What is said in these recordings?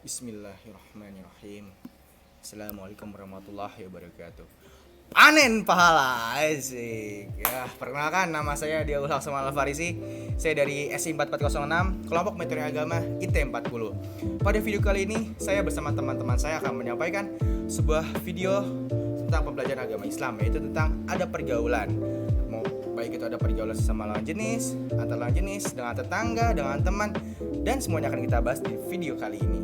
Bismillahirrahmanirrahim. Assalamualaikum warahmatullahi wabarakatuh. Anen pahala asik. Ya, perkenalkan nama saya Diaul Laksamal Al-Farisi. Saya dari SI 4406, kelompok metode agama IT40. Pada video kali ini, saya bersama teman-teman saya akan menyampaikan sebuah video tentang pembelajaran agama Islam, yaitu tentang ada pergaulan. Baik itu ada pergaulan sesama lawan jenis, antar lawan jenis, dengan tetangga, dengan teman, dan semuanya akan kita bahas di video kali ini.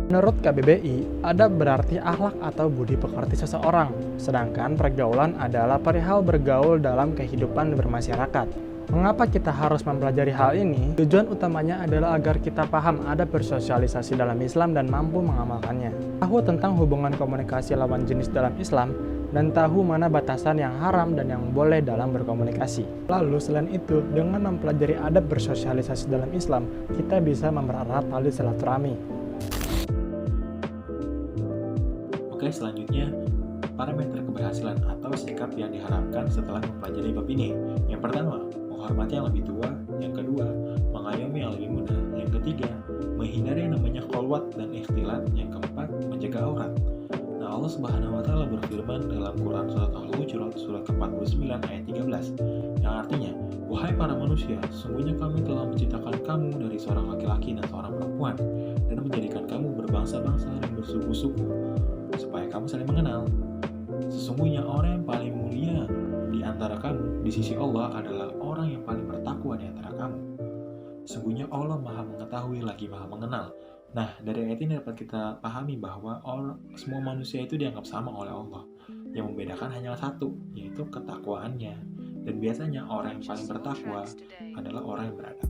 Menurut KBBI, adab berarti akhlak atau budi pekerti seseorang, sedangkan pergaulan adalah perihal bergaul dalam kehidupan bermasyarakat. Mengapa kita harus mempelajari hal ini? Tujuan utamanya adalah agar kita paham adab bersosialisasi dalam Islam dan mampu mengamalkannya. Tahu tentang hubungan komunikasi lawan jenis dalam Islam, dan tahu mana batasan yang haram dan yang boleh dalam berkomunikasi. Lalu selain itu, dengan mempelajari adab bersosialisasi dalam Islam, kita bisa mempererat tali silaturahmi. Oke, selanjutnya parameter keberhasilan atau sikap yang diharapkan setelah mempelajari bab ini. Yang pertama, menghormati yang lebih tua. Yang kedua, mengayomi yang lebih muda. Yang ketiga, menghindari yang namanya kholwat dan ikhtilat. Yang keempat, menjaga aurat. Nah, Allah Subhanahu wa Ta'ala berfirman dalam Quran Surat Al-Hujurat surat ke-49 ayat 13, yang artinya, wahai para manusia, sesungguhnya kami telah menciptakan kamu dari seorang laki-laki dan seorang perempuan, dan menjadikan kamu berbangsa-bangsa dan bersuku-suku, supaya kamu saling mengenal. Sesungguhnya orang yang paling mulia di antara kamu di sisi Allah adalah orang yang paling bertakwa di antara kamu. Sesungguhnya Allah Maha Mengetahui lagi Maha Mengenal. Nah, dari ayat ini dapat kita pahami bahwa semua manusia itu dianggap sama oleh Allah. Yang membedakan hanya satu, yaitu ketakwaannya. Dan biasanya orang yang paling bertakwa adalah orang yang beradab.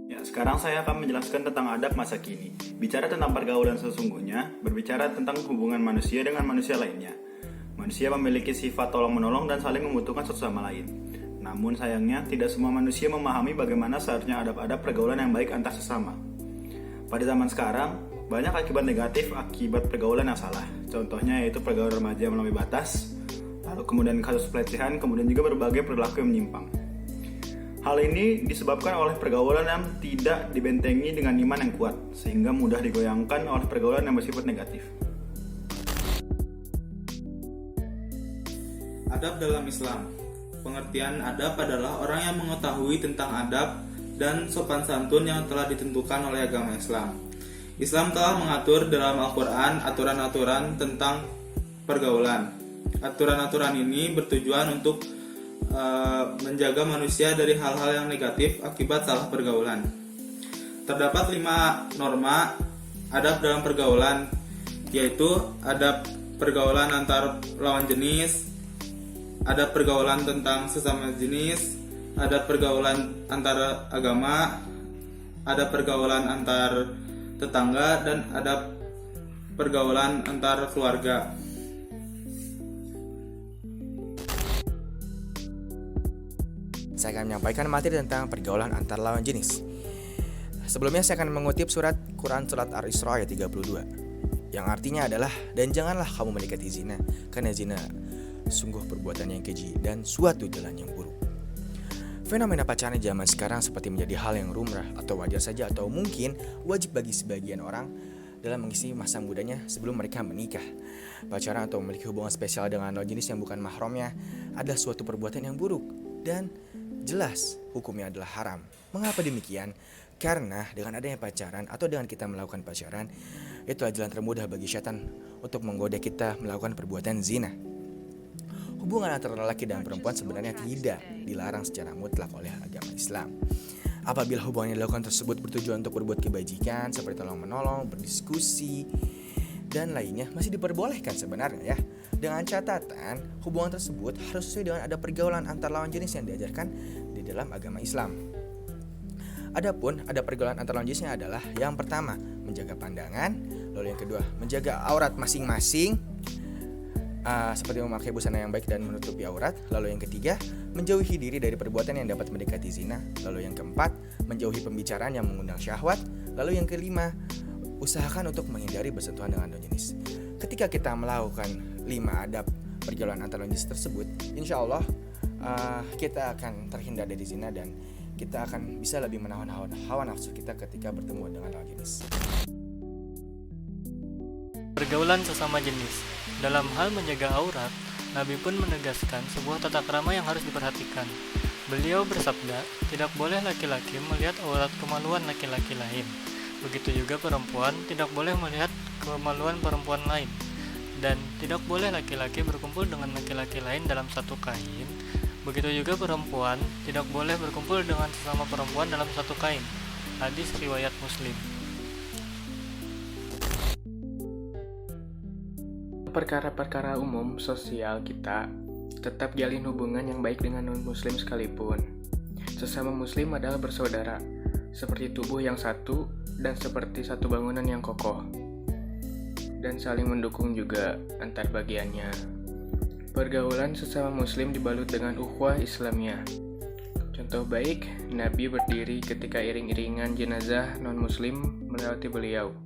Ya, sekarang saya akan menjelaskan tentang adab masa kini. Bicara tentang pergaulan sesungguhnya, berbicara tentang hubungan manusia dengan manusia lainnya. Manusia memiliki sifat tolong-menolong dan saling membutuhkan satu sama lain. Namun sayangnya, tidak semua manusia memahami bagaimana seharusnya adab-adab pergaulan yang baik antar sesama. Pada zaman sekarang, banyak akibat negatif akibat pergaulan yang salah. Contohnya yaitu pergaulan remaja melampaui batas, lalu kemudian kasus pelecehan, kemudian juga berbagai perilaku yang menyimpang. Hal ini disebabkan oleh pergaulan yang tidak dibentengi dengan iman yang kuat, sehingga mudah digoyangkan oleh pergaulan yang bersifat negatif. Adab dalam Islam. Pengertian adab adalah orang yang mengetahui tentang adab dan sopan santun yang telah ditentukan oleh agama Islam. Islam telah mengatur dalam Al-Quran aturan-aturan tentang pergaulan. Aturan-aturan ini bertujuan untuk menjaga manusia dari hal-hal yang negatif akibat salah pergaulan. Terdapat 5 norma adab dalam pergaulan, yaitu adab pergaulan antar lawan jenis, ada pergaulan tentang sesama jenis, ada pergaulan antar agama, ada pergaulan antar tetangga, dan ada pergaulan antar keluarga. Saya akan menyampaikan materi tentang pergaulan antar lawan jenis. Sebelumnya saya akan mengutip surat Quran surat Al-Isra ayat 32, yang artinya adalah, dan janganlah kamu mendekati zina, karena zina sungguh perbuatan yang keji dan suatu jalan yang buruk. Fenomena pacaran zaman sekarang seperti menjadi hal yang lumrah atau wajar saja, atau mungkin wajib bagi sebagian orang dalam mengisi masa mudanya sebelum mereka menikah. Pacaran atau memiliki hubungan spesial dengan lawan jenis yang bukan mahramnya adalah suatu perbuatan yang buruk dan jelas hukumnya adalah haram. Mengapa demikian? Karena dengan adanya pacaran atau dengan kita melakukan pacaran, itulah jalan termudah bagi syaitan untuk menggoda kita melakukan perbuatan zina. Hubungan antara lelaki dan perempuan sebenarnya tidak dilarang secara mutlak oleh agama Islam. Apabila hubungan yang dilakukan tersebut bertujuan untuk berbuat kebajikan seperti tolong-menolong, berdiskusi, dan lainnya, masih diperbolehkan sebenarnya ya. Dengan catatan, hubungan tersebut harus sesuai dengan adab pergaulan antar lawan jenis yang diajarkan di dalam agama Islam. Adapun adab pergaulan antar lawan jenisnya adalah, yang pertama, menjaga pandangan, lalu yang kedua, menjaga aurat masing-masing, seperti memakai busana yang baik dan menutupi aurat. Lalu yang ketiga, menjauhi diri dari perbuatan yang dapat mendekati zina. Lalu yang keempat, menjauhi pembicaraan yang mengundang syahwat. Lalu yang kelima, usahakan untuk menghindari bersentuhan dengan lawan jenis. Ketika kita melakukan 5 adab pergaulan antar lawan jenis tersebut, insya Allah kita akan terhindar dari zina dan kita akan bisa lebih menahan hawa nafsu kita ketika bertemu dengan lawan jenis. Pergaulan sesama jenis. Dalam hal menjaga aurat, Nabi pun menegaskan sebuah tata krama yang harus diperhatikan. Beliau bersabda, tidak boleh laki-laki melihat aurat kemaluan laki-laki lain. Begitu juga perempuan tidak boleh melihat kemaluan perempuan lain. Dan tidak boleh laki-laki berkumpul dengan laki-laki lain dalam satu kain. Begitu juga perempuan tidak boleh berkumpul dengan sesama perempuan dalam satu kain. Hadis riwayat Muslim. Perkara-perkara umum sosial kita tetap jalin hubungan yang baik dengan non-muslim sekalipun. Sesama muslim adalah bersaudara, seperti tubuh yang satu dan seperti satu bangunan yang kokoh, dan saling mendukung juga antar bagiannya. Pergaulan sesama muslim dibalut dengan ukhuwah Islamiyah. Contoh baik, Nabi berdiri ketika iring-iringan jenazah non-muslim melewati beliau.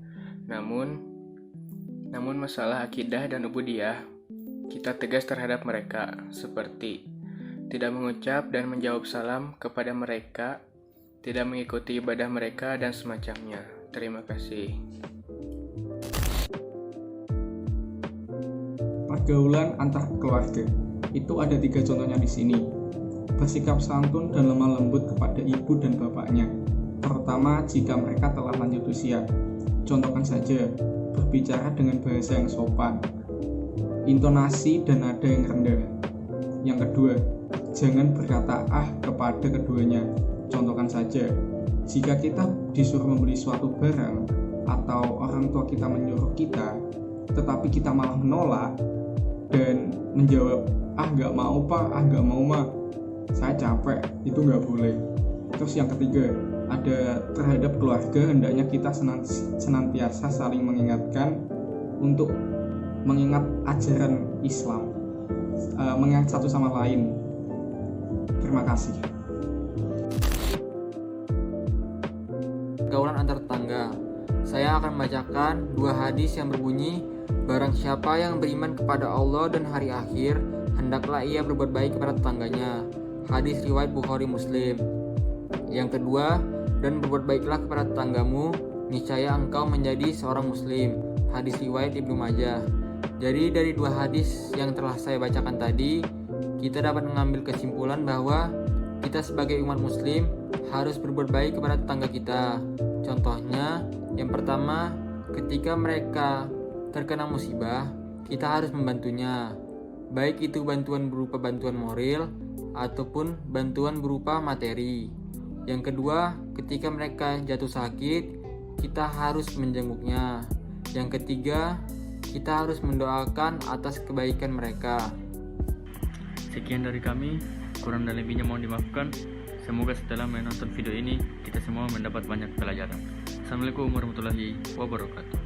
Namun masalah akidah dan ubudiyah, kita tegas terhadap mereka, seperti tidak mengucap dan menjawab salam kepada mereka, tidak mengikuti ibadah mereka, dan semacamnya. Terima kasih. Pergaulan antar keluarga itu ada 3 contohnya di sini. Bersikap santun dan lemah lembut kepada ibu dan bapaknya, terutama jika mereka telah lanjut usia. Contohkan saja, berbicara dengan bahasa yang sopan, intonasi dan nada yang rendah. Yang kedua, jangan berkata kepada keduanya. Contohkan saja, jika kita disuruh membeli suatu barang atau orang tua kita menyuruh kita, tetapi kita malah menolak dan menjawab, nggak mau pak, nggak mau ma, saya capek, itu nggak boleh. Terus yang ketiga, ada terhadap keluarga, hendaknya kita senantiasa saling mengingatkan untuk mengingat ajaran Islam, mengingat satu sama lain. Terima kasih. Pergaulan antar tetangga. Saya akan membacakan 2 hadis yang berbunyi, barang siapa yang beriman kepada Allah dan hari akhir, hendaklah ia berbuat baik kepada tetangganya. Hadis riwayat Bukhari Muslim. Yang kedua, dan berbuat baiklah kepada tetanggamu, niscaya engkau menjadi seorang muslim. Hadis riwayat Ibnu Majah. Jadi dari 2 hadis yang telah saya bacakan tadi, kita dapat mengambil kesimpulan bahwa kita sebagai umat muslim harus berbuat baik kepada tetangga kita. Contohnya, yang pertama, ketika mereka terkena musibah, kita harus membantunya. Baik itu bantuan berupa bantuan moral ataupun bantuan berupa materi. Yang kedua, ketika mereka jatuh sakit, kita harus menjenguknya. Yang ketiga, kita harus mendoakan atas kebaikan mereka. Sekian dari kami, kurang dan lebihnya mohon dimaafkan. Semoga setelah menonton video ini, kita semua mendapat banyak pelajaran. Assalamualaikum warahmatullahi wabarakatuh.